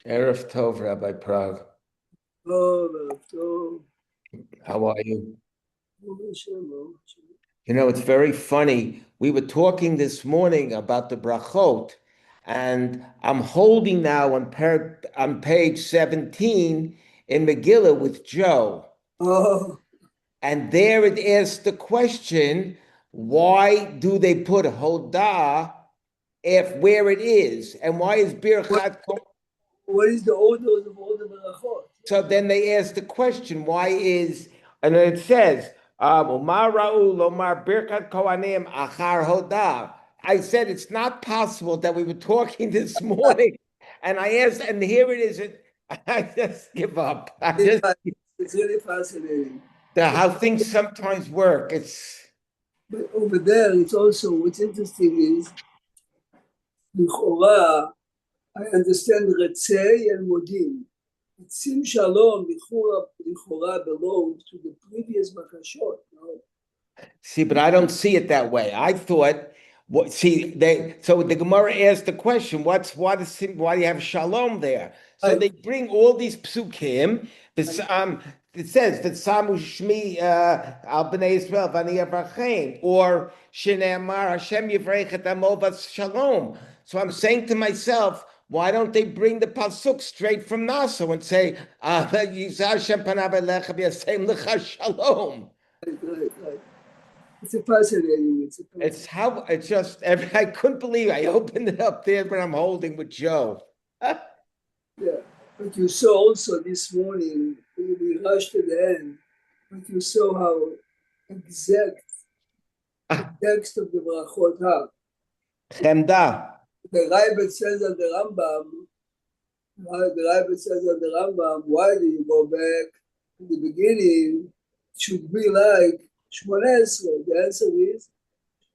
Erev Tov, Rabbi Prague. טוב, How are you? ברוך השם, ברוך השם. You know, it's very funny. We were talking this morning about the brachot, and I'm holding now on page 17 in Megillah with Joe. Oh, And there it asks the question, why do they put Hodah if where it is? And why is what, Birchat? what is the order of all the berachot? So then they ask the question, why is, and then it says, Umar Raul, Omar Birkat Kohanim, Achar Hodah. I said it's not possible that we were talking this morning. And I asked, and here it is. I just give up. I just It's really fascinating. how things sometimes work. It's But over there, it's also, what's interesting is, לכאורה, I understand רצי and מודים. It seems shalom, לכאורה belongs to the previous בקשות, no? see, but I don't see it that way. I thought what see they so the Gemara asked the question, why do you have shalom there? So Right, they bring all these psukim. It says that Samu Shmi al Bnei Israel v'ani Avrachem, or Shneimar Hashem Yivrechet Amo Shalom. So I'm saying to myself, why don't they bring the pasuk straight from Naso and say, Yizar Hashem panav elecha v'yasem lecha shalom? right. It's a fascinating, It's how it's just I couldn't believe I opened it up there when I'm holding with Joe. Yeah, but you saw also this morning, we rushed to the end, but you saw how exact the text of the Brachot are. Chemda. The Rabbit says on the Rambam, why do you go back to the beginning? It should be like Shmoneh Esrei. The answer is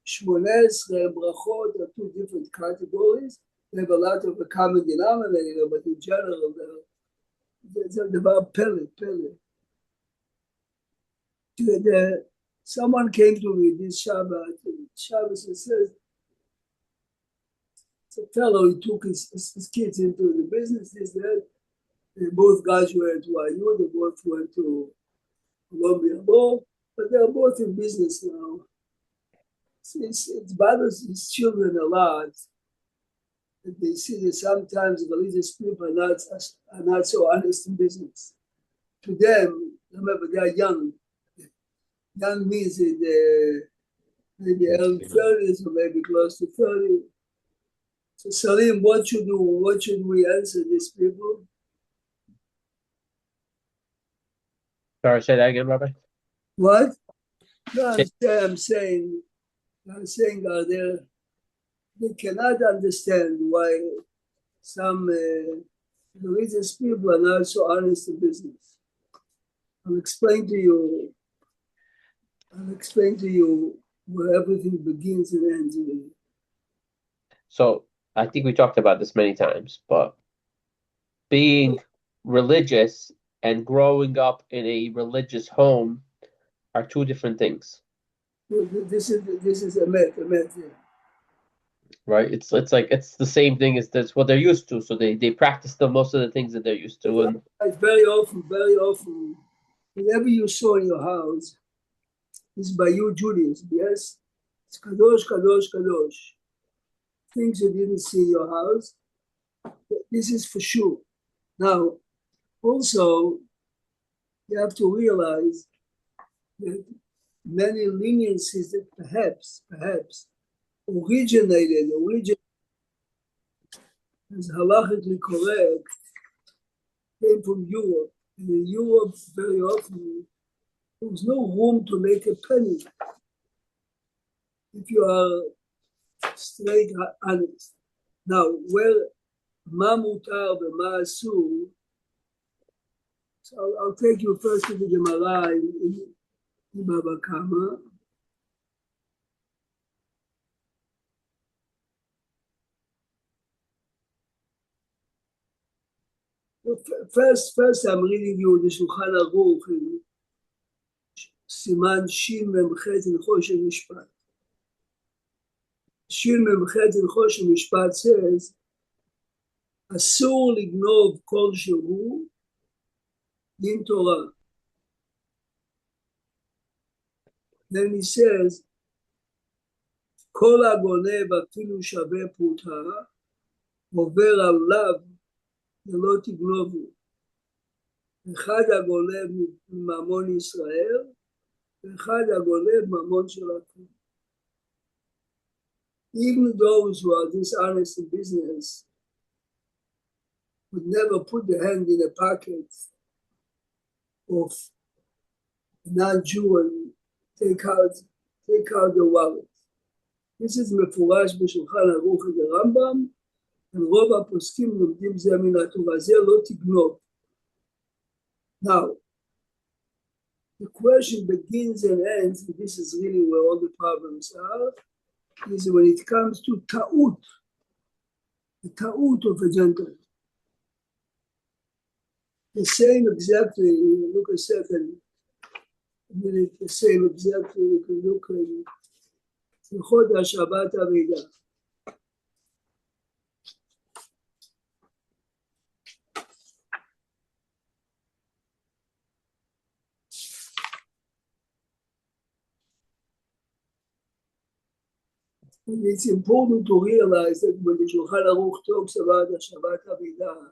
Shmoneh Esrei and Brachot are two different categories. They have a lot of a common denominator, but in general, they're about Pele. Someone came to me this Shabbat, and Shabbos and says, it's a fellow, he took his kids into the business, they both graduated to IU, they both went to Columbia Law, but they're both in business now. It bothers his children a lot that they see that sometimes religious people are not so honest in business. To them, remember, they are young. Young means in the maybe early 30s or maybe close to 30. So Salim, what should do? What should we answer these people? Sorry, say that again, Rabbi. What? No, I'm saying they cannot understand why some religious people are not so honest in business. I'll explain to you where everything begins and ends. So I think we talked about this many times, but being religious and growing up in a religious home are two different things, This is a myth, yeah. right? It's like it's the same thing as that's what they're used to. So they practice most of the things that they're used to. And It's very often, whatever you saw in your house is by you, Judaism, yes? It's kadosh, kadosh, kadosh. Things you didn't see in your house, this is for sure. Now, also, you have to realize that many leniencies that perhaps originated as halachically correct came from Europe. And in Europe, very often, there was no room to make a penny if you are straight honest. Now, where ma mutar v'ma asur, so I'll take you first to the Gemara in Baba Kama. First, I'm reading you the Shulchan Aruch in Siman Shin Memchet in Choshen Mishpat. Shin Memchet in Choshen Mishpat says אסור לגנוב כלשהו, דין תורה. Then he says, כל הגונב אפילו שווה פרוטה, עובר עליו ולא תגנובו. אחד הגונב ממון ישראל, ואחד הגונב ממון של הכול. Even those who are dishonest in business would never put their hand in a pocket of a non-Jew and take out the wallet. This is מפורש בשולחן ערוך הרמב"ם, ורוב הפוסקים לומדים זה מן התורה, זה לא תגנוב. Now, the question begins and ends, and this is really where all the problems are, is when it comes to ta'ut, the ta'ut of a Gentile. The same exactly, look a second, the same exactly, you can look at Sichot HaShabbat Avodah. And it's important to realize that when the Shulchan Aruch talks about the Shabbat Avodah,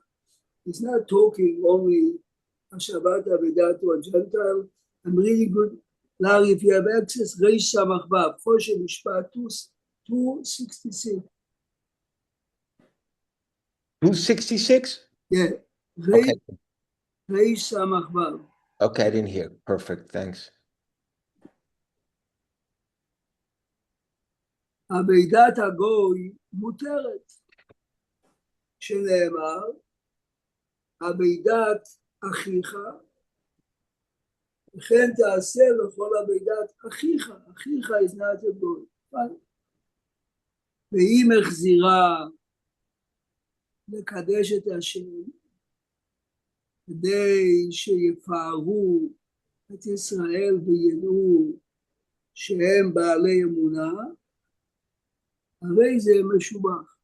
it's not talking only a Shabbat Avodah to a Gentile. I'm really good. Larry, if you have access, Reish Samach Vav, Choshen Mishpat 266. 266? Yeah. Okay. Reish Samach Vav. Okay, I didn't hear. Perfect, thanks. אבידת הגוי מותרת, שנאמר, אבידת אחיך, וכן תעשה לכל אבידת אחיך, אחיך is not a goy, והיא מחזירה לקדש את השם, כדי שיפארו את ישראל וידעו שהם בעלי אמונה, הרי זה משובח.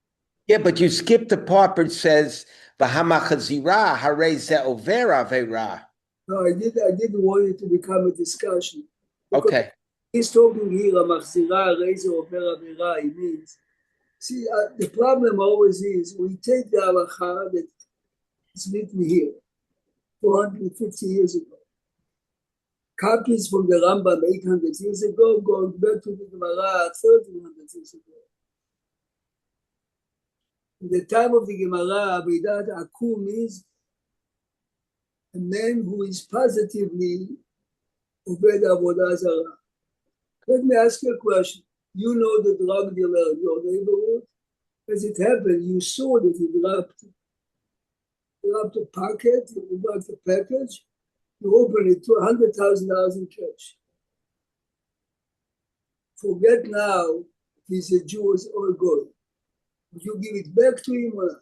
Yeah, but you skipped the part where it says, V'hamachazira, harei ze over avera. No, I didn't want it to become a discussion. Okay. He's talking here, Machzira, Reza, Over Avera, he means. See, the problem always is, we take the halacha that is written here, 450 years ago. Copies from the Rambam 800 years ago, going back to the Gemara 1300 years ago. In the time of the Gemara, Abidat Akum means a man who is positively Obed Avodah Zarah. Let me ask you a question. You know the drug dealer in your neighborhood? As it happened, you saw that he dropped a packet, you got the package, you open it to $100,000 in cash. Forget now if he's a Jew or a Goy. Would you give it back to him or not?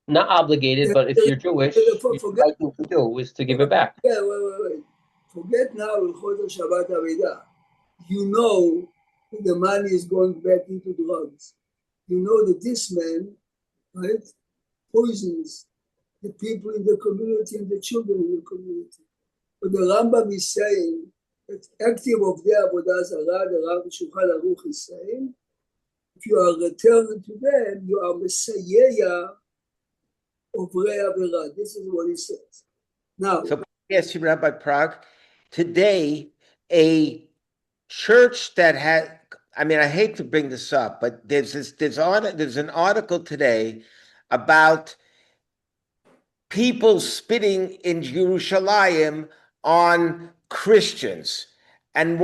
Not obligated, but if you're Jewish, the right thing to do is to give it back. Yeah, wait. Forget now in Chodesh Shabbat Avodah. You know that the money is going back into drugs. You know that this man, right, poisons the people in the community and the children in the community. But the Rambam is saying that active of the Avodah Zarah, the Rav Shulchan Aruch is saying, if you are returning to them, you are Messiah of Rei Avera. This is what he says. Now, So yes, Rabbi Prague, today a church that had, I mean, I hate to bring this up, but there's an article today about people spitting in Jerusalem on Christians. And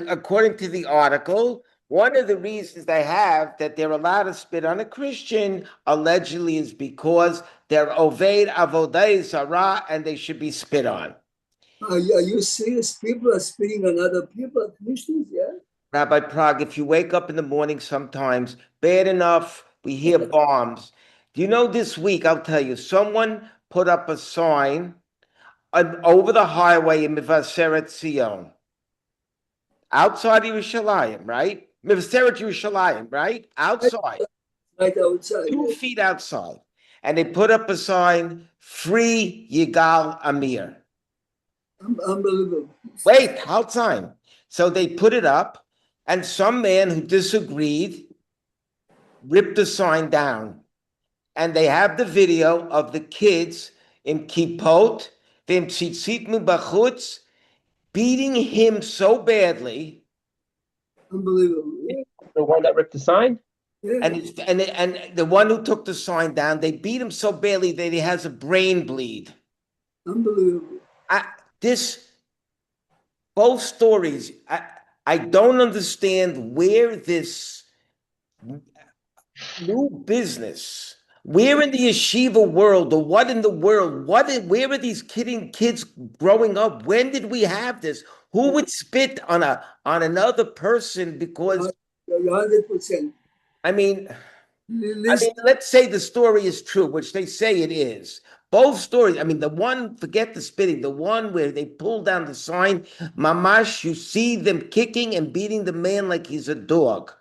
according to the article, one of the reasons they have that they're allowed to spit on a Christian allegedly is because they're Oved Avodah Zarah and they should be spit on. are you serious? People are spitting on other people, Christians, yeah? Rabbi Prague, if you wake up in the morning sometimes, bad enough, we hear bombs. Do you know this week, I'll tell you, someone put up a sign over the highway in Mevaseret Zion, outside Yerushalayim, right? Mevaseret Yerushalayim, right? Outside. Right outside. 2 feet outside. And they put up a sign, free Yigal Amir. Unbelievable. Wait, how time? So they put it up, and some man who disagreed ripped the sign down. And they have the video of the kids in Kippot, them tzitzit bachutz, beating him so badly. Unbelievable. Yeah. The one that ripped the sign? Yeah. And the one who took the sign down, they beat him so badly that he has a brain bleed. Unbelievable. Both stories, I don't understand where this new business, where in the yeshiva world, or what in the world, where are these kids growing up? When did we have this? Who would spit on another person? Because 100%. I mean, let's say the story is true, which they say it is. Both stories. I mean, the one, forget the spitting, the one where they pull down the sign, mamash, you see them kicking and beating the man like he's a dog.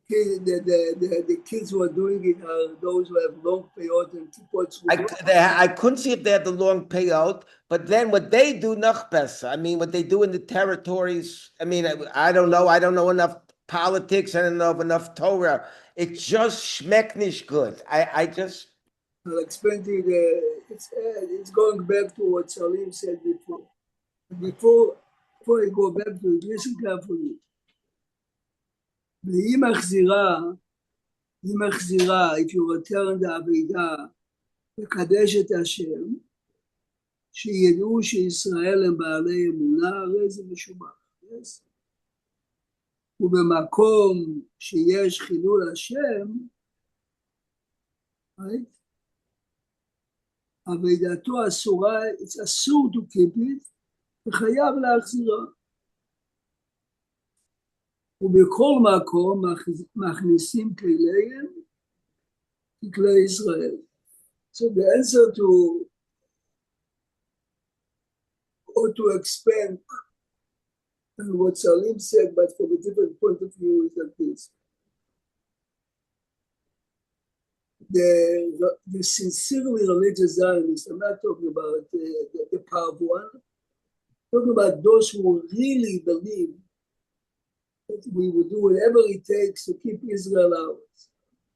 The kids who are doing it are those who have long payout and kippot. I couldn't see if they had the long payout, but then what they do, noch besser. I mean, what they do in the territories, I mean, I don't know. I don't know enough politics. I don't know enough Torah. It's just schmecknish good. I'll explain to you. It's going back to what Salim said before. Before I go back to it, listen carefully. והיא מחזירה, if you return the אבידה, לקדש את השם, שידעו שישראל הם בעלי אמונה, הרי זה משובח. Yes? ובמקום שיש חילול השם, right? אבידתו אסורה, it's אסור to keep it, וחייב להחזירה. ובכל מקום מכניסים כליהם ככלי ישראל. So the answer to expand what Salim said, but from a different point of view, is like this. The sincerely religious Zionists, I'm not talking about the part one, I'm talking about those who really believe that we would do whatever it takes to keep Israel out.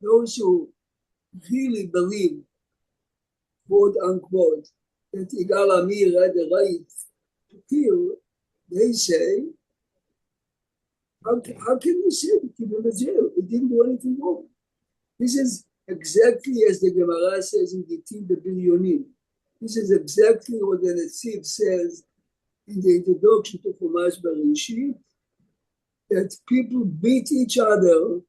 Those who really believe, quote unquote, that Yigal Amir had the right to kill, they say, how can you say to keep him in jail? He didn't do anything wrong. This is exactly as the Gemara says in Gittin the Biryonim. This is exactly what the Netziv says in the introduction to Chumash Bereshit, that people beat each other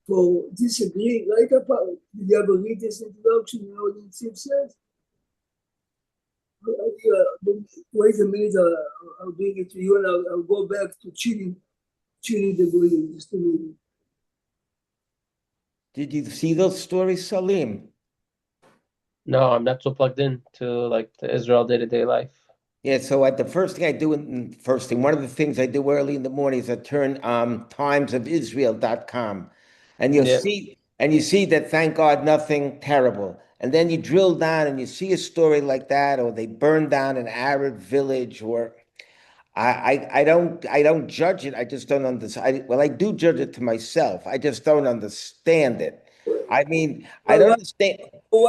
for disagreeing. Right about, did you ever read this introduction? You know what the Netziv says? Wait a minute, I'll bring it to you, and I'll go back to Chili the Goyim, just a minute. Did you see those stories, Salim? No, I'm not so plugged in to like the Israel day-to-day life. Yeah, so the first thing I do, one of the things I do early in the morning is I turn timesofisrael.com, and you see that, thank God, nothing terrible. And then you drill down and you see a story like that, or they burn down an Arab village, or I don't judge it. I just don't understand. I do judge it to myself. I just don't understand it. I mean, I don't understand.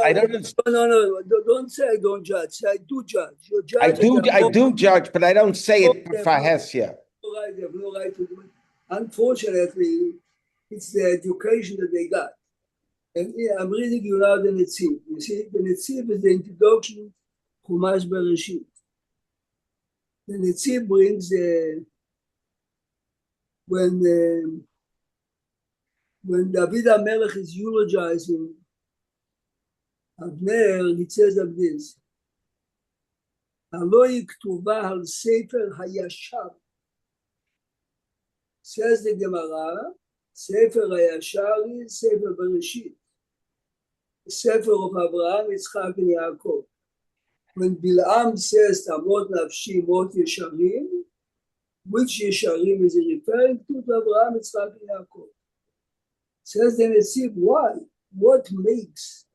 I don't understand. No. Don't say I don't judge. Say I do judge. You judge. I do judge, but I don't say it for Hesia. Right, they have no right to do it. Unfortunately, it's the education that they got. And I'm reading you now the Netziv. You see, the Netziv is the introduction to Chumash Bereshit. The Netziv brings when David HaMelech is eulogizing Abner, he says of this, הלא היא כתובה על ספר הישר. Says the Gemara, ספר הישר is ספר בראשית. ספר of Abraham, Yitzchak, and Yaakov. When Bilam says, תעמוד נפשי מות ישרים, which ישרים is he referring to Abraham, Yitzchak, and Yaakov? Says the Netziv, why? what makes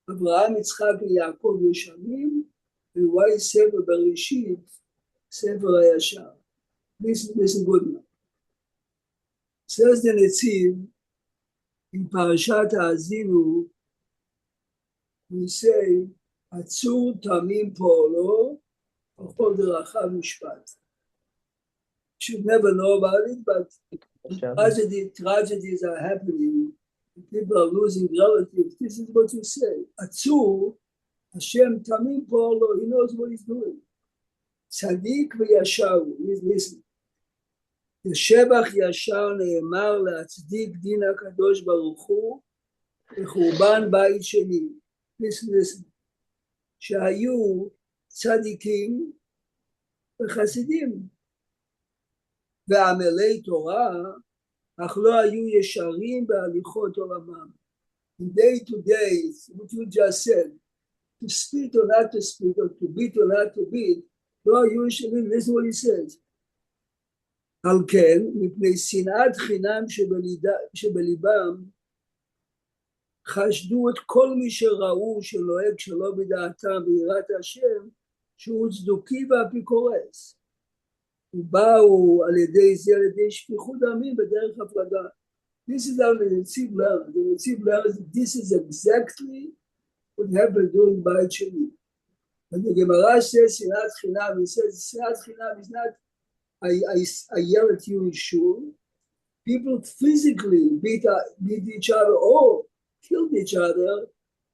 Abraham, Yitzchak, and Yaakov Yesharim, and why Sefer Bereshit, Sefer Hayashar. Listen good now. Says the Netziv, in Parashat Ha'azinu, we say, Atzur Tamim Polo, Achol Derachav Mishpat. Should never know about it, but tragedies are happening. People are losing relatives. This is what you say. Atzur, Hashem Tamim Polo, he knows what he's doing. Tzadik v'yashar, listen. שבח ישר נאמר להצדיק דין הקדוש ברוך הוא בחורבן בית שני. listen. שהיו צדיקים וחסידים ועמלי תורה, אך לא היו ישרים בהליכות עולמם. Day to day, what you just said, to speak or not to speak, or to beat or not to beat, לא היו ישרים, listen what he says. על כן, מפני שנאת חינם שבליבם, חשדו את כל מי שראו שנוהג שלא בדעתם ויראת השם, שהוא צדוקי ואפיקורס. ובאו על ידי זה, על ידי שפיכות דמים בדרך הפלגה. This is how the Netziv learns. The Netziv learns this is exactly what happened during Beit Sheni. When the Gemara says שנאת חינם, it says שנאת חינם is not I yell at you in shul. People physically beat each other or killed each other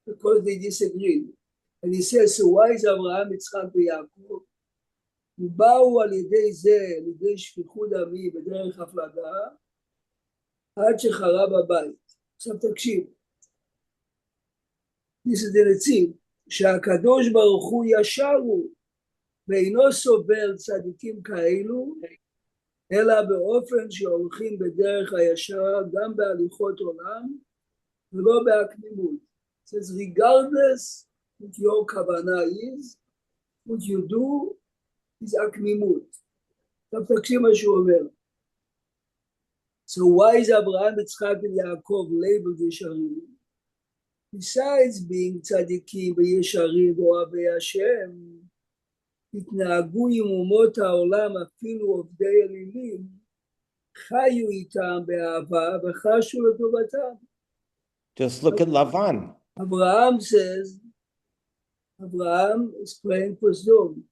because they disagreed. And he says, so why is Abraham, Yitzchak, ויעקב? ובאו על ידי זה, על ידי שפיכות דמים בדרך הפלגה, עד שחרב הבית. עכשיו תקשיב. This is the Netziv, שהקדוש ברוך הוא ישר הוא, ואינו סובל צדיקים כאלו, אלא באופן שהולכים בדרך הישר גם בהליכות עולם, ולא בהקדימות. It says, regardless what your כוונה is, what you do is הקדימות. עכשיו תקשיב מה שהוא אומר. So why is Abraham, Yitzchak, and Yaakov labeled ישרים? Besides being צדיקים וישרים ואוהבי השם, התנהגו עם אומות העולם אפילו עובדי אלילים, חיו איתם באהבה וחשו לטובתם. Just look at Lavan. Abraham says, Abraham is praying for Sodom.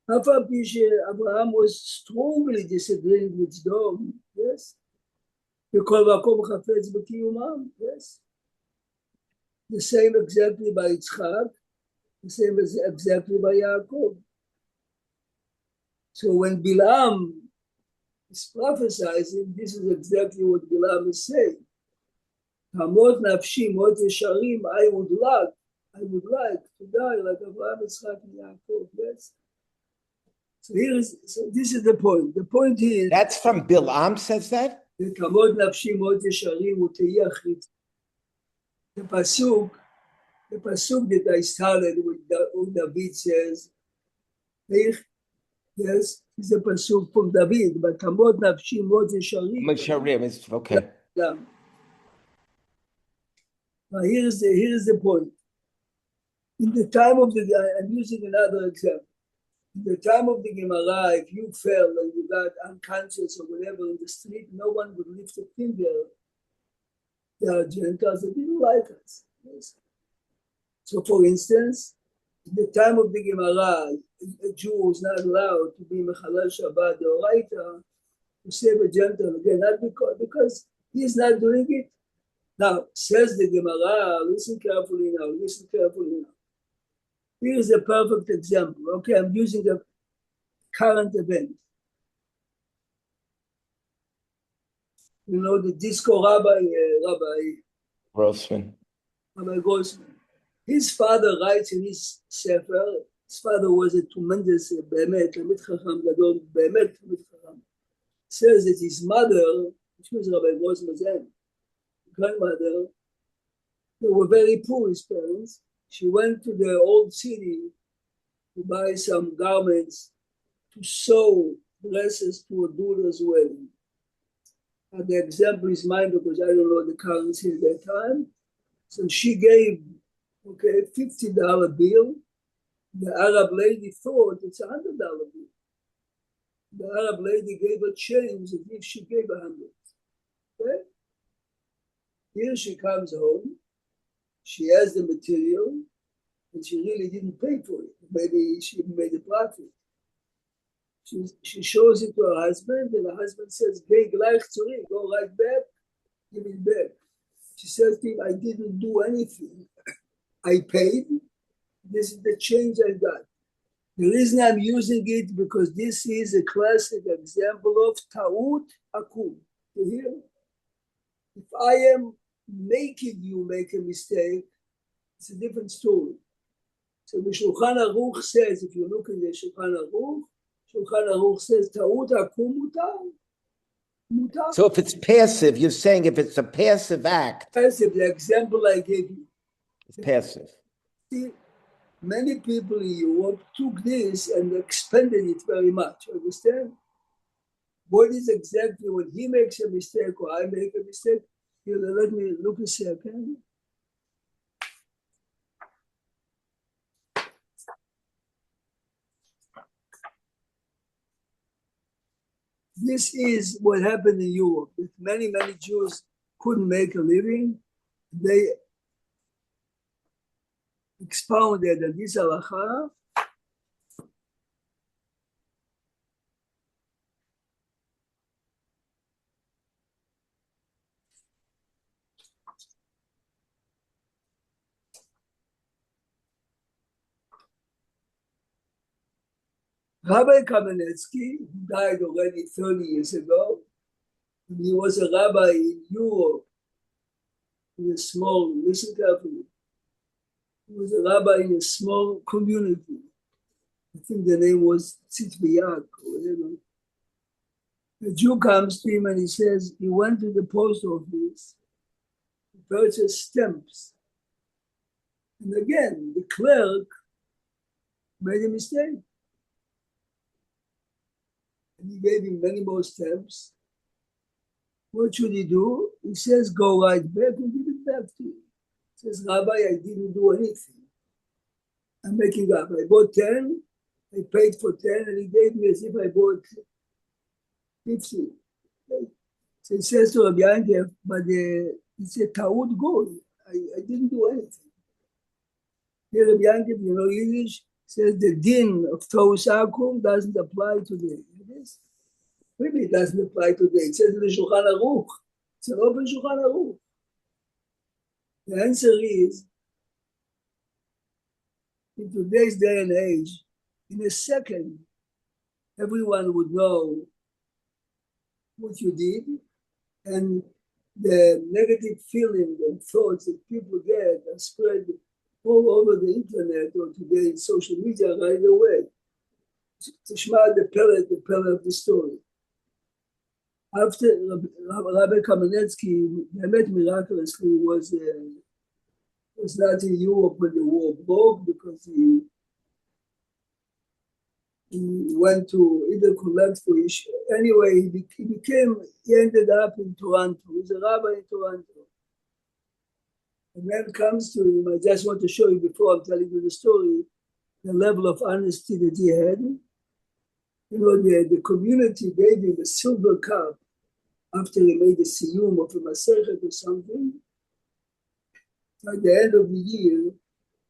אף על פי שאברהם was strongly disagreeing with Sodom, yes? בכל מקום חפץ בקיומם, yes? The same exactly by Yitzchak, the same as exactly by Yaakov. So when Bilam is prophesizing, this is exactly what Bilam is saying. Hamot nafshi mot yesharim, I would like to die like Abraham, Yitzchak, and Yaakov. Yes. So this is the point. The point is That's from Bilam says that? Hamot nafshi mot yesharim utei achrit. The pasuk that I started with David says, yes, it's a pasuk from David, but Hamot nafshi mot yesharim. Masharim is okay. Yeah. Now here is the point. In the time of I'm using another example. In the time of the Gemara, if you fell and you got unconscious or whatever in the street, no one would lift a finger. There are Gentiles that didn't like us. Yes. So for instance, in the time of the Gemara, a Jew was not allowed to be Mechalel Shabbat Deoraita to save a Gentile again, not because he is not doing it. Now, says the Gemara, listen carefully now. Here's a perfect example. Okay, I'm using a current event. You know, the disco Rabbi Grossman. His father writes in his Sefer, his father was a tremendous, באמת, תלמיד חכם גדול, באמת תלמיד חכם. Says that his mother, which was Rabbi Grossman's grandmother, they were very poor, his parents. She went to the old city to buy some garments to sew dresses to a daughter's wedding. And the example is mine because I don't know the currency at that time. So she gave, okay, $50 bill. The Arab lady thought it's $100 bill. The Arab lady gave her change as if she gave 100. Okay? Here she comes home. She has the material, and she really didn't pay for it. Maybe she made a profit. She shows it to her husband, and her husband says, "Geh gleich zurück, go right back, give it back." She says to him, "I didn't do anything. I paid. This is the change I got." The reason I'm using it because this is a classic example of ta'ut akum. You hear? If I am making you make a mistake, it's a different story. So the Shulchan Aruch says, if you look in the Shulchan Aruch says, ta'ut akum mutar. Mutar. So if it's passive, you're saying if it's a passive act, Passive, the example I gave you. it's passive. See, many people in Europe took this and expanded it very much. Understand? What is exactly when he makes a mistake or I make a mistake? Here, let me look a second. This is what happened in Europe. Many Jews couldn't make a living. They expounded that this halacha Rabbi Kamenetsky died already 30 years ago. He was a rabbi in Europe, in a small, listen carefully. He was a rabbi in a small community. I think the name was Tzitviak or whatever. A Jew comes to him and he says he went to the post office to purchase stamps. And again, the clerk made a mistake. And he gave him many more stamps. What should he do? He says, go right back and give it back to you. He says, Rabbi, I didn't do anything. I'm making up. I bought 10, I paid for 10, and he gave me as if I bought 50. So he says to Rabbi Yankev, but it's a ta'ud gold. I didn't do anything. Here Rabbi Yankev, you know Yiddish, says the din of Tohus Akum doesn't apply today. Yes? Maybe it doesn't apply today. It says in the Shulchan Aruch. It's an open Shulchan Aruch. The answer is, in today's day and age, in a second, everyone would know what you did, and the negative feeling and thoughts that people get are spread all over the internet or today in social media right away. Tishma the pellet of the story. After Rabbi Kamenetsky, Mehmet miraculously was not in Europe when the war broke because he went to either collect for issue. Anyway, he ended up in Toronto. He's a rabbi in Toronto. A man comes to him. I just want to show you before I'm telling you the story, the level of honesty that he had. You know, the community gave him a silver cup after he made a siyum of a masechet or something. At the end of the year,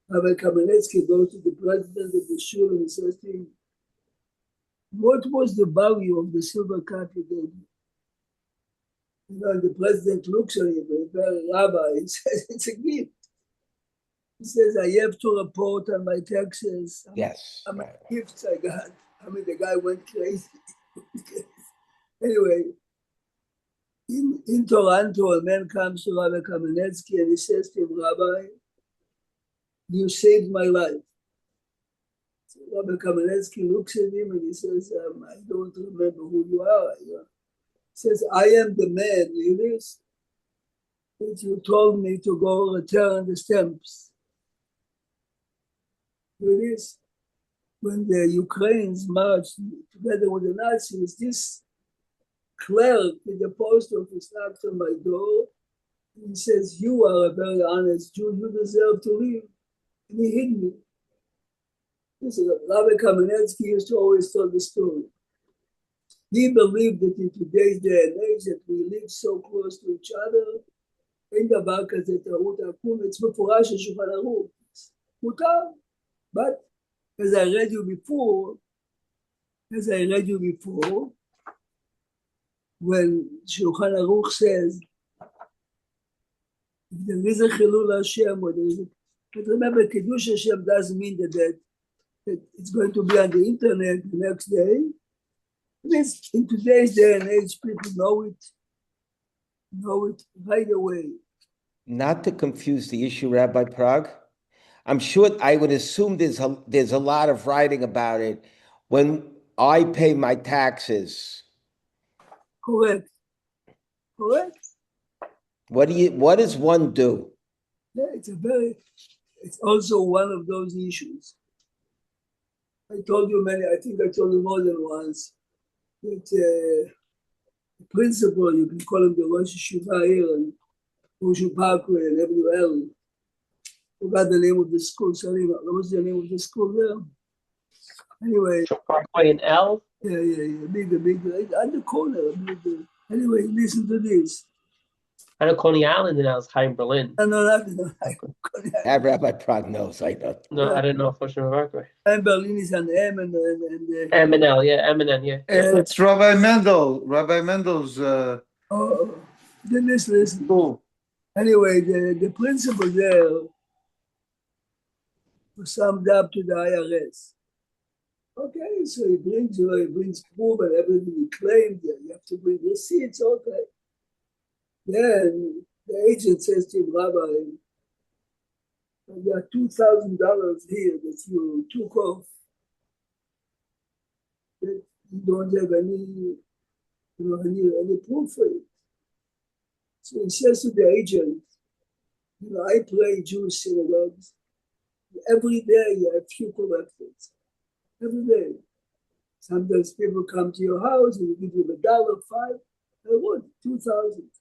Rabbi Kamenetsky goes to the president of the shul and he says to him, what was the value of the silver cup you gave me? You know, the president looks at him, the rabbi, he says, it's a gift. He says, I have to report on my taxes. How many gifts I got. I mean, the guy went crazy. Anyway, in Toronto, a man comes to Rabbi Kamenetsky and he says to him, Rabbi, you saved my life. So Rabbi Kamenetsky looks at him and he says, I don't remember who you are. He says, I am the man, Yiddish, that you told me to go return the stamps. Yiddish. When the Ukrainians marched together with the Nazis, this clerk in the post office knocked on my door He says, you are a very honest Jew, you deserve to live. And he hid me. This is Rabbi Kamenetsky used to always tell the story. He believed that in today's day and age that we live so close to each other, אין דבר כזה טעות עקום, it's מפורש של שולחן ערוך. מותר. But as I read you before, when Shulchan Aruch says, if there is a Chilul Hashem, or there is a, but remember, Kiddush Hashem doesn't mean that it's going to be on the internet the next day. It means in today's day and age, people know it right away. Not to confuse the issue, Rabbi Prague. I'm sure, I would assume there's a lot of writing about it. When I pay my taxes, Correct. what does one do? Yeah, it's also one of those issues. I told you more than once, that the principal, you can call him the Rosh Yeshiva here, and Moshe Parkway, and everywhere else. Forgot the name of the school. Sorry, what was the name of the school there? Anyway. Parkway in L? Yeah. Big, on the corner. Anyway, listen to this. I know Coney Island and I was high in Berlin. No. Rabbi Prague knows, I don't. No, I didn't know Fushman Parkway. And Berlin is an M and M and L, yeah, M and N, yeah. It's Rabbi Mendel. Rabbi Mendel's then listen. school. Anyway, the principal there was summed up to the IRS. Okay, so he brings proof and everything he claimed. You have to bring receipts, okay. Then the agent says to him, Rabbi, there are $2,000 here that you took off. That you don't have any proof for it. So he says to the agent, I pray Jewish synagogues. Every day you have few collectors. Every day. Sometimes people come to your house and you give them $1, $5. I want 2,000.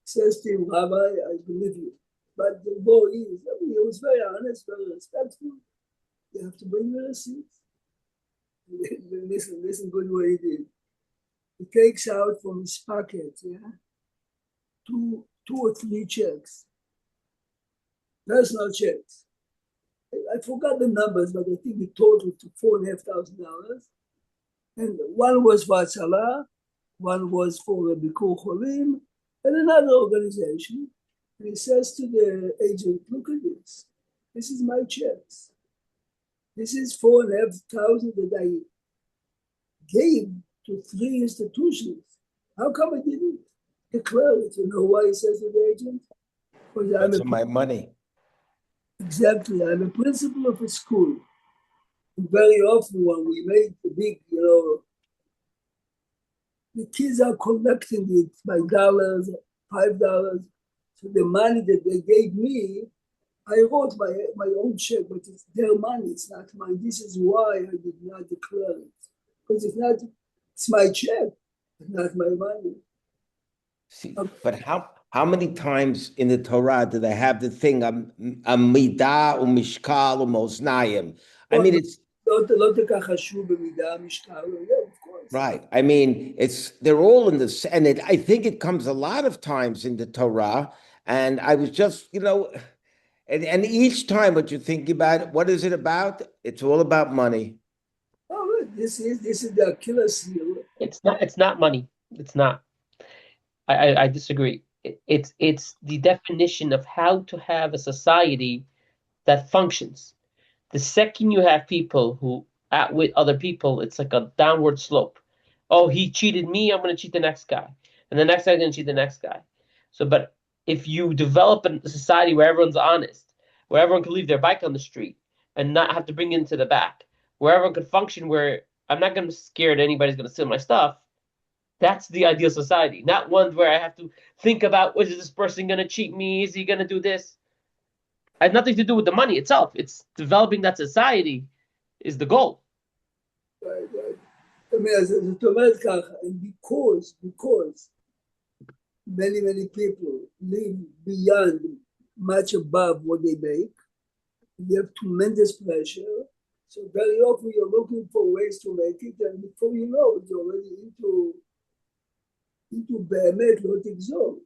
Says to him, Rabbi, I believe you. But the law is, he was very honest, very respectful. You have to bring the receipts. Listen good what he did. He takes out from his pocket, two or three checks. Personal checks. I forgot the numbers, but I think the total to $4,500. And one was for Hatzalah, one was for Bikur Cholim, and another organization. And he says to the agent, look at this. This is my checks. This is $4,500 that I gave to 3 institutions. How come I didn't declare it? You know why he says to the agent? Because That's my money. Exactly. I'm a principal of a school. And very often when we make the big, the kids are collecting it by dollars, $5. So the money that they gave me, I wrote my own check, but it's their money, it's not mine. This is why I did not declare it. Because it's my check, it's not my money. See, but how many times in the Torah do they have the thing midah umishkal umoznayim? I mean, it's of course. Right. I mean, they're all in this, and I think it comes a lot of times in the Torah. And I was just, and each time what you think about, what is it about? It's all about money. Oh, this is the Achilles heel. It's not money. It's not. I disagree. It's the definition of how to have a society that functions. The second you have people who outwit other people, it's like a downward slope. Oh, he cheated me, I'm going to cheat the next guy. And the next guy's going to cheat the next guy. So, but if you develop a society where everyone's honest, where everyone can leave their bike on the street and not have to bring it into the back, where everyone can function, where I'm not going to be scared anybody's going to steal my stuff, that's the ideal society. Not one where I have to think about, is this person going to cheat me? Is he going to do this? It has nothing to do with the money itself. It's developing that society is the goal. Right. זאת אומרת ככה, and because many people live beyond much above what they make. You have tremendous pressure. So very often you're looking for ways to make it, and before you know it, you're already into באמת לא תגזור.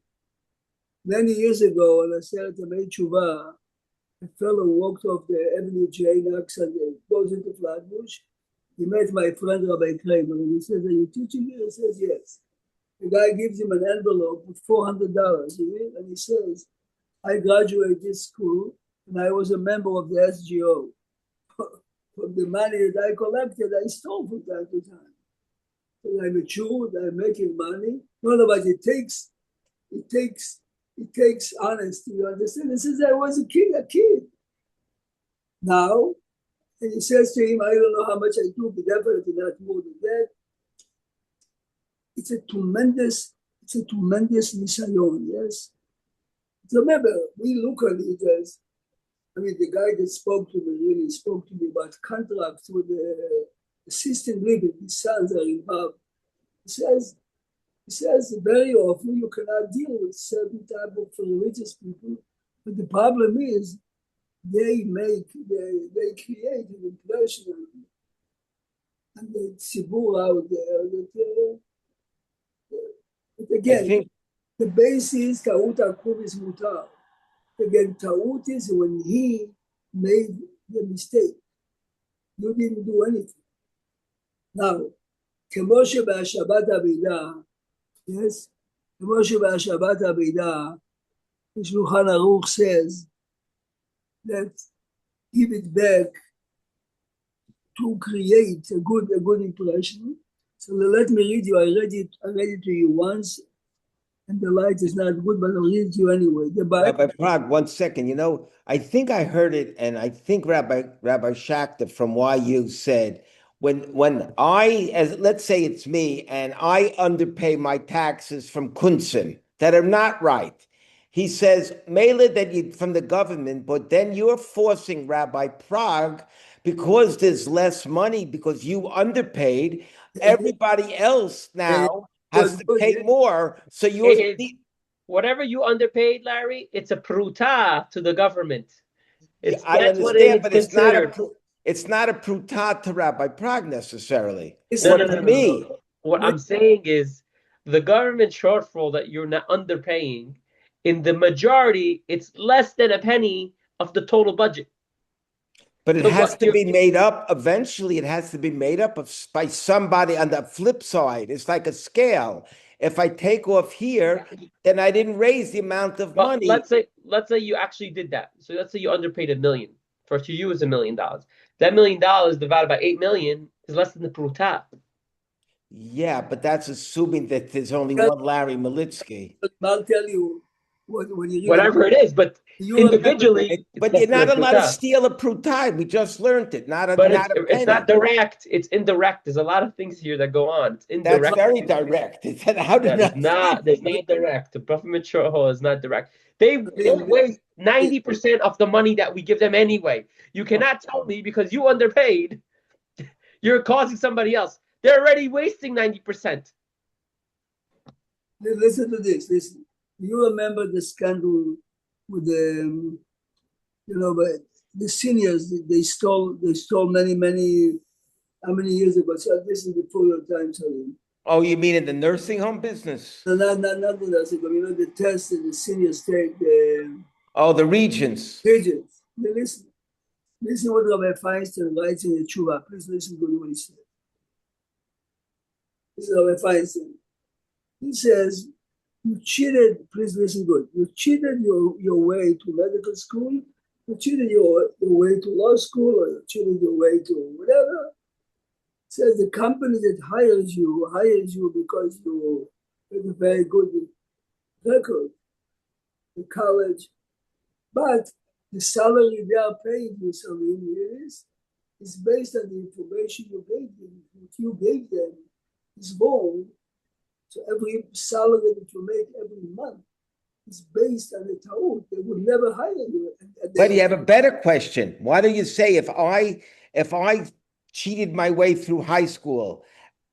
Many years ago, on a certain Tshuva, a fellow walked off the Avenue J in Oxford, goes into Flatbush. He met my friend Rabbi Kramer, and he says, "Are you teaching here?" He says, "Yes." The guy gives him an envelope with $400, and he says, "I graduated this school, and I was a member of the SGO. From the money that I collected, I stole from time to time. And I matured, I'm making money." No, but it takes honesty. You understand? He says, "I was a kid. Now," and he says to him, "I don't know how much I do, but definitely not more than that." It's a tremendous nisayon, yes. So remember, we look at it as, the guy that spoke to me really spoke to me about contracts with the assistant living. His sons are involved. He says very often you cannot deal with certain type of religious people, but the problem is they create an impression and the tzibur out there that again, the base is ta'ut akub is mutar. Again, ta'ut is when he made the mistake. You didn't do anything. Now, כמו שבהשבת אבידה, yes, כמו שבהשבת אבידה, the Shulchan Aruch says that give it back to create a good impression. So let me read you. I read it to you once, and the light is not good, but I'll read it to you anyway. The Bible. Rabbi Prague, 1 second. I think I heard it, and I think Rabbi Schachter from YU said, when let's say it's me, and I underpay my taxes from Kunsen that are not right. He says, mail that from the government, but then you're forcing Rabbi Prague because there's less money because you underpaid. Everybody else now has to pay more. So whatever you underpaid, Larry, it's a pruta to the government. I understand, but it's not a pruta to Rabbi Prague necessarily. No. What I'm saying is the government shortfall that you're not underpaying, in the majority, it's less than a penny of the total budget. But it has to be made up. Eventually, it has to be made up by somebody on the flip side. It's like a scale. If I take off here, then I didn't raise the amount of money. Let's say you actually did that. So let's say you underpaid $1 million. For to you is $1 million. That $1 million divided by 8 million is less than the pruta. Yeah, but that's assuming that there's only one Larry Malitsky. I'll tell you whatever it is, but individually. But you're not allowed to steal a pruta. We just learned it. It's not direct. It's indirect. There's a lot of things here that go on. It's indirect. That's very direct. There's not direct. The Prophet Mitzvah is not direct. They waste 90% of the money that we give them anyway. You cannot tell me because you underpaid, you're causing somebody else. They're already wasting 90%. Listen to this. Listen. You remember the scandal with the seniors? They stole many. How many years ago? So this is before your time, sorry. Oh, you mean in the nursing home business? No, not the nursing home. The test that the seniors take. The regents. Regents. Listen what Rabbi Feinstein writes in the Tshuva. Please listen to what he said. This is Rabbi Feinstein. He says, you cheated, please listen good. You cheated your way to medical school, you cheated your way to law school, or you cheated your way to whatever. It says the company that hires you because you have a very good record in college. But the salary they are paying you is based on the information you gave them. What you gave them is wrong. So every salary that you make every month is based on the ta'ut. They would never hire you. But you have a better question. Why don't you say if I cheated my way through high school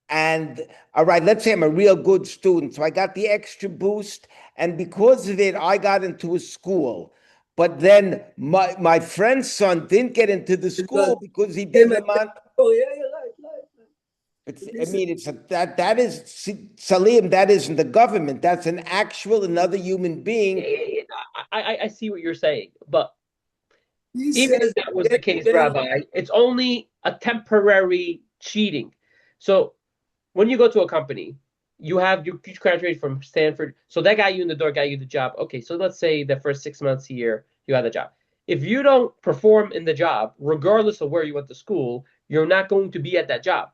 And all right, let's say I'm a real good student. So I got the extra boost. And because of it, I got into a school. But then my friend's son didn't get into the school because he didn't want. Oh, yeah, you're right. I mean, that is Salim. That isn't the government. That's an actual another human being. I see what you're saying, but He even says if that was the case, Rabbi, it's only a temporary cheating. So when you go to a company, you graduated from Stanford, so that got you in the door, got you the job. Okay, so let's say the first 6 months a year you had the job. If you don't perform in the job, regardless of where you went to school, you're not going to be at that job.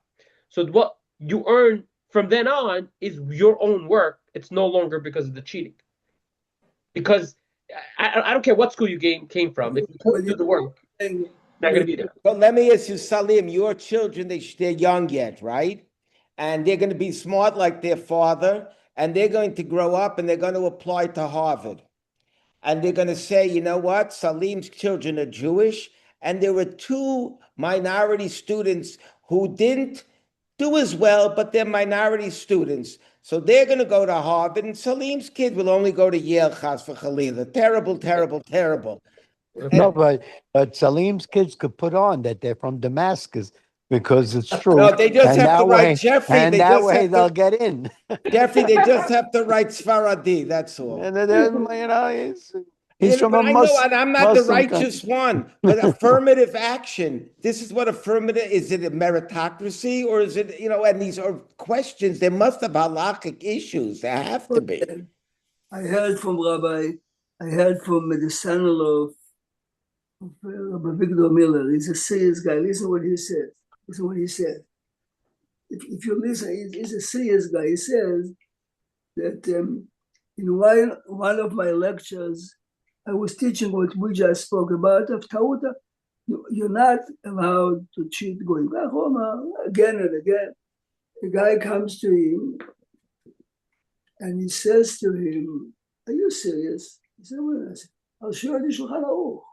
So what you earn from then on is your own work. It's no longer because of the cheating. Because I don't care what school you came from. If you couldn't do the work, you're not going to be there. But let me ask you, Salim, your children, they're young yet, right? And they're going to be smart like their father, and they're going to grow up and they're going to apply to Harvard. And they're going to say, you know what? Salim's children are Jewish, and there were two minority students who didn't do as well, but they're minority students. So they're going to go to Harvard, and Salim's kid will only go to Yale, Chas v'Chalila. Terrible, terrible, terrible. No, but Salim's kids could put on that they're from Damascus because it's true. No, they just And have to that write way- Jeffrey. And They that just way have they'll to, get in. Jeffrey, they just have to write Sfaradi. That's all. And then, he's from But a I know, Muslim. and I'm not the Muslim righteous one, but affirmative action. This is what affirmative is. It a meritocracy or is it, and these are questions. They must have halakhic issues. There have to be. I heard from the son-in-law of Rabbi Victor Miller. He's a serious guy. Listen what he says. If you listen, he's a serious guy. He says that in one of my lectures, I was teaching what we just spoke about of Tauta. You're not allowed to cheat going back home again and again. The guy comes to him and he says to him, "Are you serious?" He said, "Well," I said, "I'll show you the Shulchan Aruch."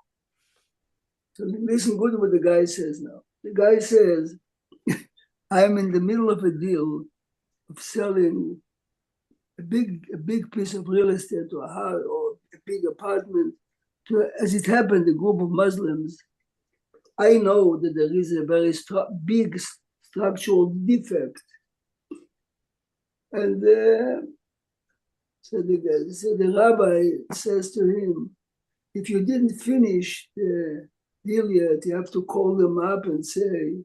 So listen good what the guy says now. The guy says, "I'm in the middle of a deal of selling a big piece of real estate to a house or a big apartment to, as it happened, a group of Muslims. I know that there is a very big structural defect." And so the rabbi says to him, "If you didn't finish the deal yet, you have to call them up and say,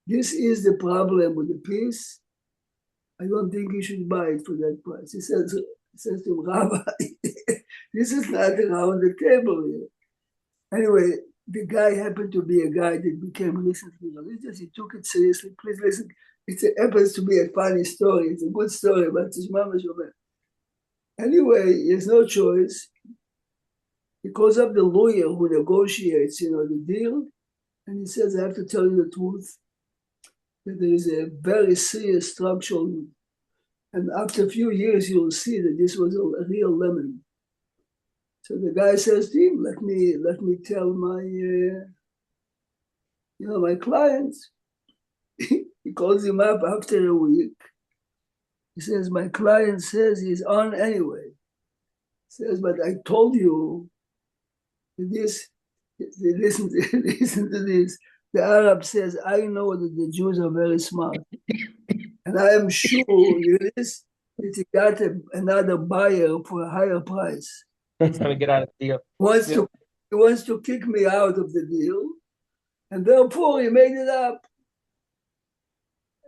this is the problem with the piece. I don't think you should buy it for that price." He says to him, "Rabbi, this is not around the table here." Anyway, the guy happened to be a guy that became recently religious. He took it seriously. Please listen. It happens to be a funny story. It's a good story, but it's mamash over. Anyway, he has no choice. He calls up the lawyer who negotiates, the deal, and he says, "I have to tell you the truth, that there is a very serious structural, and after a few years, you'll see that this was a real lemon." So the guy says to him, let me tell my, my clients." He calls him up after a week. He says, "My client says he's on anyway." He says, "But I told you this." Listen to this. The Arab says, "I know that the Jews are very smart. And I am sure that he got another buyer for a higher price. He's trying to get out of the deal. He wants to kick me out of the deal. And therefore he made it up."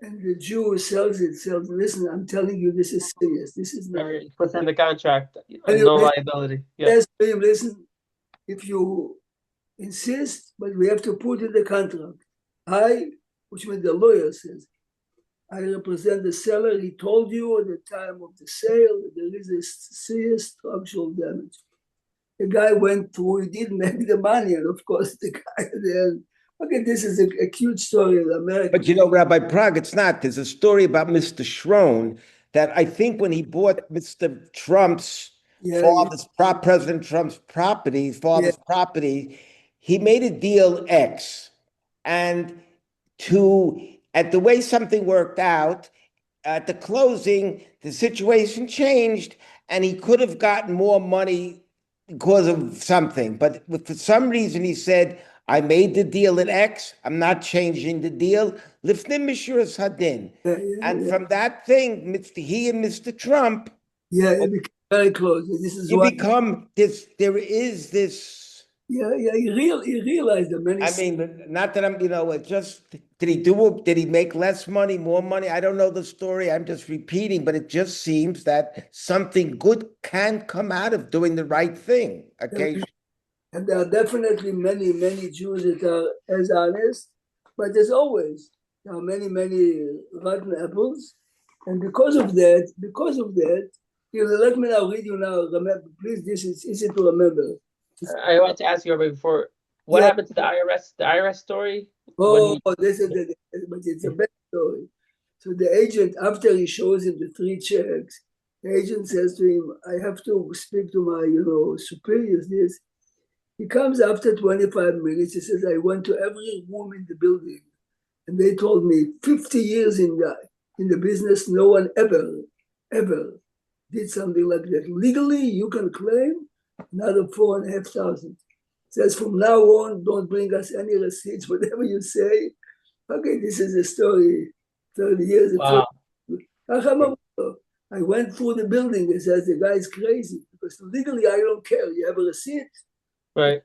And the Jew sells it. "Listen, I'm telling you, this is serious. This is not." He puts in the contract, no liability. Yeah. Yes, him, "Listen, if you insist, but we have to put in the contract. Which means the lawyer says, I represent the seller. He told you at the time of the sale that there is a serious structural damage." The guy went through, he didn't make the money, and of course the guy then. Okay, this is a cute story in America. But Rabbi Prague, it's not. There's a story about Mr. Schroen that I think when he bought Mr. Trump's President Trump's father's property, he made a deal X. And to at the way something worked out, at the closing, the situation changed, and he could have gotten more money because of something. But for some reason, he said, I made the deal at X. I'm not changing the deal. Lifnim Mishuras Hadin. And from that thing, he and Mr. Trump, it became very close. This is you why. become this, there is this. He realized that many. I mean, not that I'm, it just, did he make less money, more money? I don't know the story. I'm just repeating, but it just seems that something good can come out of doing the right thing occasionally. And there are definitely many, many Jews that are as honest, but there's always, there are many, many rotten apples. And because of that, let me now read you now, remember, please, this is easy to remember. I want to ask you before, what happened to the IRS story? This is but it's a bad story. So the agent, after he shows him the 3 checks, the agent says to him, I have to speak to my, superiors, this. He comes after 25 minutes, he says, I went to every room in the building, and they told me 50 years in the business, no one ever did something like that. Legally, you can claim another 4,500. Says from now on, don't bring us any receipts, whatever you say. Okay, this is a story 30 years ago. Wow. I went through the building. It says the guy's crazy because legally I don't care. You have a receipt. Right.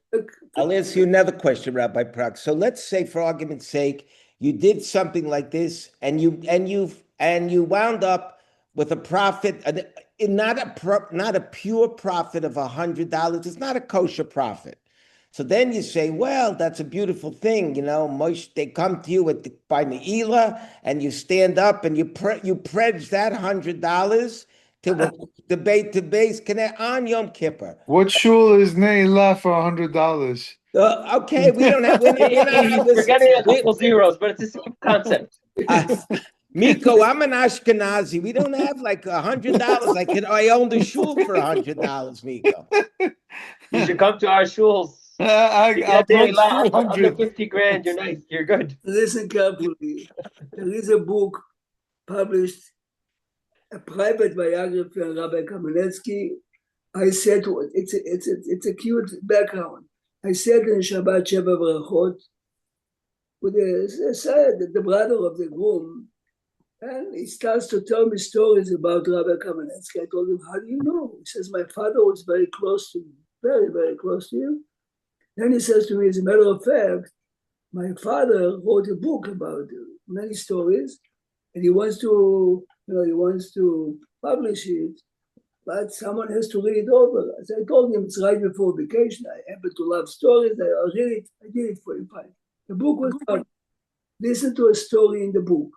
I'll ask you another question, Rabbi Prak. So let's say, for argument's sake, you did something like this, and you wound up with a profit, not a pure profit of $100. It's not a kosher profit. So then you say, well, that's a beautiful thing, Moshe, they come to you by Ne'ilah, and you stand up and you pledge that $100 to debate to base on Yom Kippur. What shul is Ne'ilah for $100? Okay, we don't have. We're not forgetting a couple zeros, but it's the same concept. Miko, I'm an Ashkenazi. We don't have like $100. I own the shul for $100, Miko. You should come to our shuls. I'll pledge under 200. 50 grand, you're nice. You're good. Listen carefully. There is a book published, a private biography on Rabbi Kamenetsky. I said, it's a cute background. I said in Shabbat Sheva Brachot with the brother of the groom, and he starts to tell me stories about Rabbi Kamenetsky. I told him, how do you know? He says, my father was very close to me, very, very close to you. Then he says to me, as a matter of fact, my father wrote a book about many stories, and he wants to publish it, but someone has to read it over. As I told him, it's right before vacation. I happen to love stories. I read it. I did it for him. Fine. The book was done. Listen to a story in the book.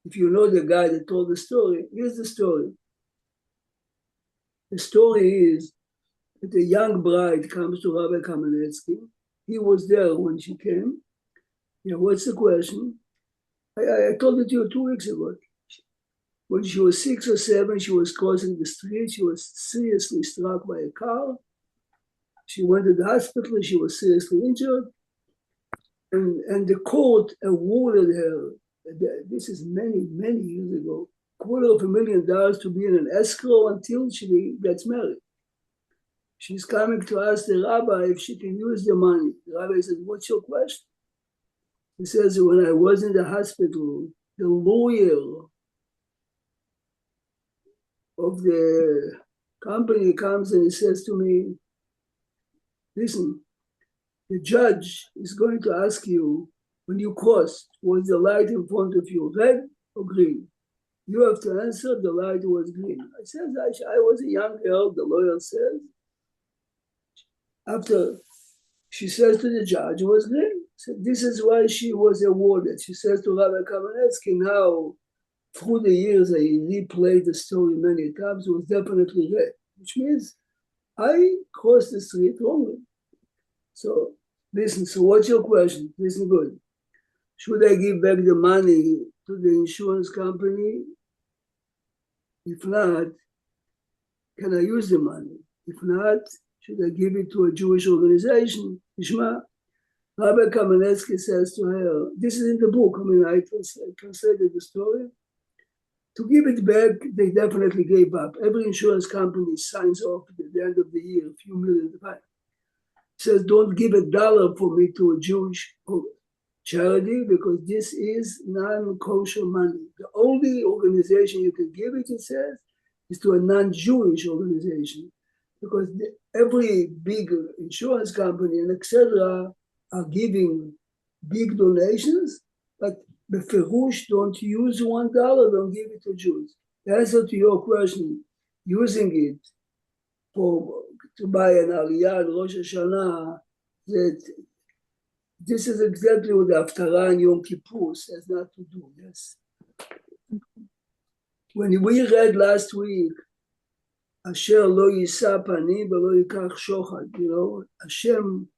If you know the guy that told the story, here's the story. The story is that a young bride comes to Rabbi Kamenetsky. He was there when she came. What's the question? I told it to you 2 weeks ago. When she was 6 or 7, she was crossing the street. She was seriously struck by a car. She went to the hospital. She was seriously injured. And the court awarded her, this is many, many years ago, $250,000 to be in an escrow until she gets married. She's coming to ask the rabbi if she can use the money. The rabbi says, what's your question? He says, when I was in the hospital, the lawyer of the company comes and he says to me, listen, the judge is going to ask you, when you crossed, was the light in front of you red or green? You have to answer, the light was green. I said, I was a young girl, the lawyer says. After she says to the judge, it was green. So this is why she was awarded. She says to Rabbi Kamenetsky, now, through the years, I replayed the story many times. It was definitely red, which means I crossed the street wrongly. So listen, so what's your question? Listen good. Should I give back the money to the insurance company? If not, can I use the money? If not, should I give it to a Jewish organization? Ishma, Rabbi Kamenetsky says to her, this is in the book, I mean, I translated the story. To give it back, they definitely gave up. Every insurance company signs off at the end of the year, a few million. Says, don't give $1 for me to a Jewish charity because this is non-kosher money. The only organization you can give it says, is to a non-Jewish organization because every big insurance company and etc. are giving big donations, but beferush don't use $1, don't give it to Jews. The answer to your question, using it to buy an aliyah and Rosh Hashanah, that this is exactly what the Haftarah and Yom Kippur says not to do, yes. When we read last week, Asher lo yisa panim v'lo yikach shochad, Hashem,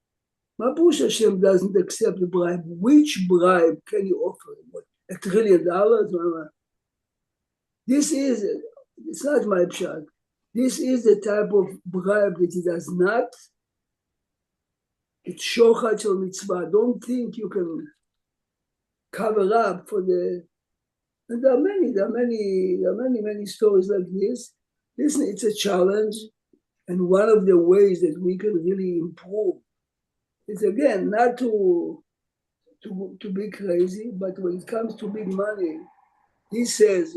Mapush Hashem doesn't accept the bribe. Which bribe can you offer him? What, $1 trillion? This is, it's not my pshat. This is the type of bribe that he does not. It's shochad shel mitzvah. Don't think you can cover up for the. And there are many stories like this. Listen, it's a challenge, and one of the ways that we can really improve is again not to be crazy, but when it comes to big money, he says,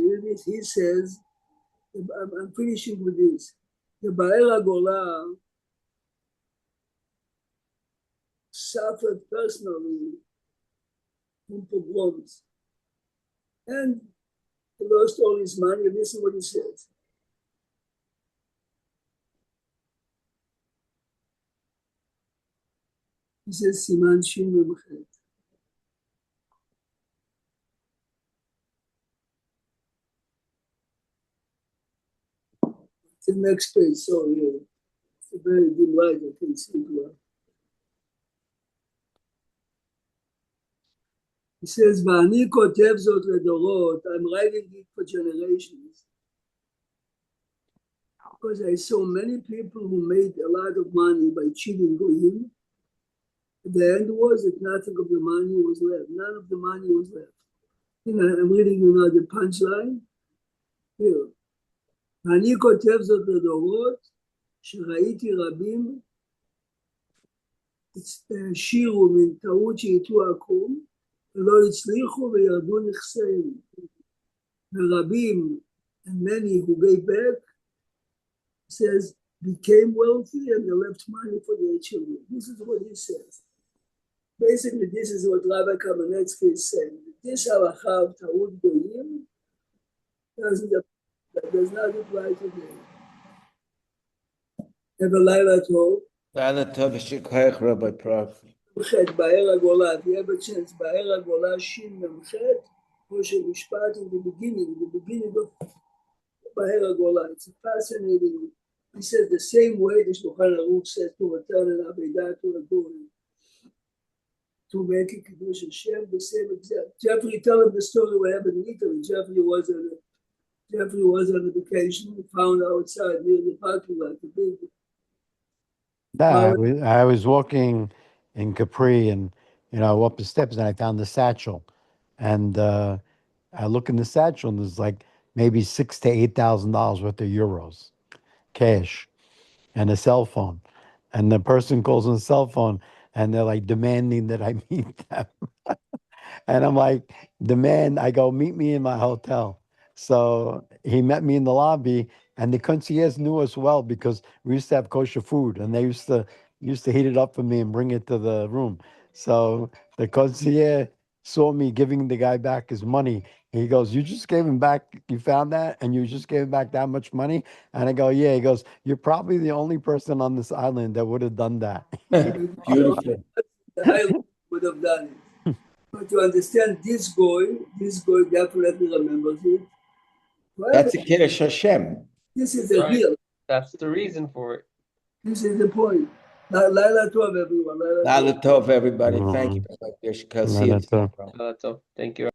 I'm finishing with this. The Ba'er HaGolah suffered personally from pogroms. And he lost all his money. Listen what he says. He says, Siman Shin Memchet. The next page, sorry, it's a very dim light, I can see it well. He says, "V'ani kotev zot ledorot," I'm writing it for generations. Because I saw many people who made a lot of money by cheating goyim. The end was that nothing of the money was left. None of the money was left. I'm reading you now the punchline. Here. ואני כותב זאת לדורות, שראיתי רבים השאירו מן טעות שהטו עקום, ולא הצליחו וירדו נכסיהם. ורבים, and many who gave back, says, became wealthy and they left money for their children. This is what he says. Basically, this is what Rabbi Kamenetsky is saying. This halacha of ta'ut goyim does not apply today. Have a Laila Tov. Laila Tov, Shikoyach, Rabbi Prof. Ba'er HaGolah, if you have a chance, Ba'er HaGolah, Shin Memchet, Moshe Mishpat in the beginning of Ba'er HaGolah. It's a fascinating, he says the same way the Shulchan Aruch says to return an Abidah to a Goyim. To make it Kiddush Hashem, the same exact. Jeffrey, tell him the story what happened in Italy. Jeffrey was on a vacation. He found outside near the parking lot the big. I was walking in Capri and up the steps and I found the satchel, and I look in the satchel and there's like maybe $6,000 to $8,000 worth of euros, cash, and a cell phone, and the person calls on the cell phone and they're like demanding that I meet them. And I'm like, I go, meet me in my hotel. So he met me in the lobby, and the concierge knew us well because we used to have kosher food, and they used to heat it up for me and bring it to the room. So the concierge saw me giving the guy back his money. He goes, "You just gave him back, you found that, and you just gave him back that much money?" And I go, "Yeah." He goes, "You're probably the only person on this island that would have done that." Beautiful. The island would have done it. But to understand this guy definitely remembers it. That's a Kiddush Hashem. This is the real. That's the reason for it. This is the point. Laila Tov, everyone. Laila Tov, everybody. Thank you. Laila Tov. So thank you.